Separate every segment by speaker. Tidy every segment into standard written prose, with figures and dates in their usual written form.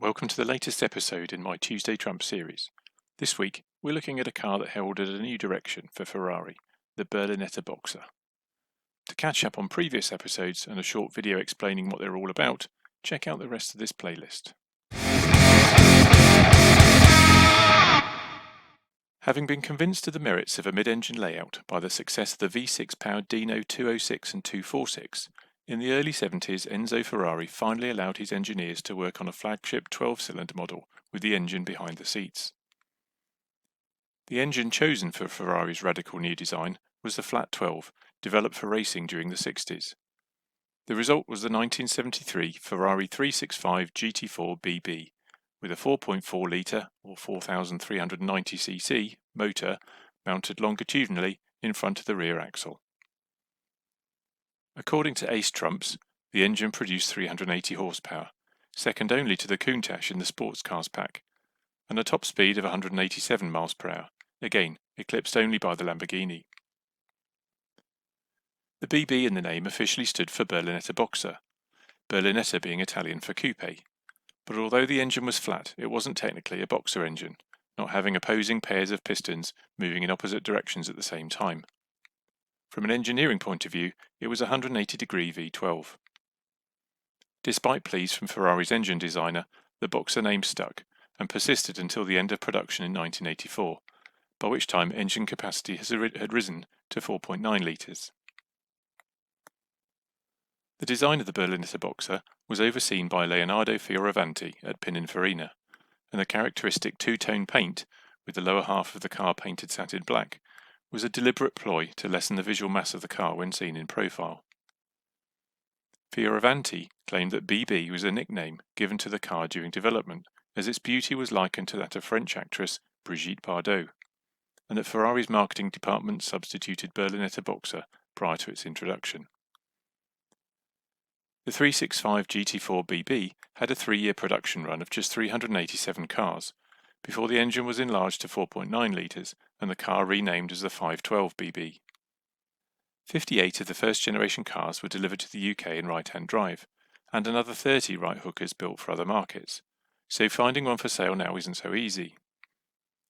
Speaker 1: Welcome to the latest episode in my Tuesday Trump series. This week, we're looking at a car that heralded a new direction for Ferrari, the Berlinetta Boxer. To catch up on previous episodes and a short video explaining what they're all about, check out the rest of this playlist. Having been convinced of the merits of a mid-engine layout by the success of the V6-powered Dino 206 and 246, in the early 70s, Enzo Ferrari finally allowed his engineers to work on a flagship 12-cylinder model with the engine behind the seats. The engine chosen for Ferrari's radical new design was the Flat 12, developed for racing during the 60s. The result was the 1973 Ferrari 365 GT4 BB, with a 4.4-litre or 4,390cc motor mounted longitudinally in front of the rear axle. According to Ace Trumps, the engine produced 380 horsepower, second only to the Countach in the sports cars pack, and a top speed of 187 miles per hour, again eclipsed only by the Lamborghini. The BB in the name officially stood for Berlinetta Boxer, Berlinetta being Italian for coupe, but although the engine was flat, it wasn't technically a boxer engine, not having opposing pairs of pistons moving in opposite directions at the same time. From an engineering point of view, it was a 180-degree V12. Despite pleas from Ferrari's engine designer, the Boxer name stuck and persisted until the end of production in 1984, by which time engine capacity had risen to 4.9 litres. The design of the Berlinetta Boxer was overseen by Leonardo Fioravanti at Pininfarina, and the characteristic two-tone paint, with the lower half of the car painted satin black, was a deliberate ploy to lessen the visual mass of the car when seen in profile. Fioravanti claimed that BB was a nickname given to the car during development, as its beauty was likened to that of French actress Brigitte Bardot, and that Ferrari's marketing department substituted Berlinetta Boxer prior to its introduction. The 365 GT4 BB had a 3-year production run of just 387 cars, before the engine was enlarged to 4.9 litres and the car renamed as the 512 BB. 58 of the first-generation cars were delivered to the UK in right-hand drive, and another 30 right-hookers built for other markets, so finding one for sale now isn't so easy.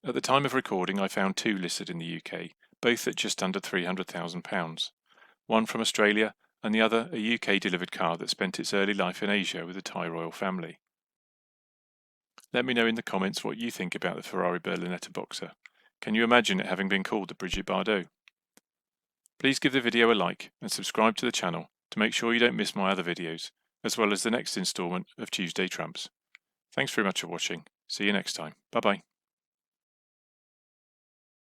Speaker 1: At the time of recording, I found 2 listed in the UK, both at just under £300,000, one from Australia and the other a UK-delivered car that spent its early life in Asia with the Thai royal family. Let me know in the comments what you think about the Ferrari Berlinetta Boxer. Can you imagine it having been called the Brigitte Bardot? Please give the video a like and subscribe to the channel to make sure you don't miss my other videos, as well as the next instalment of Tuesday Trumps. Thanks very much for watching. See you next time. Bye bye.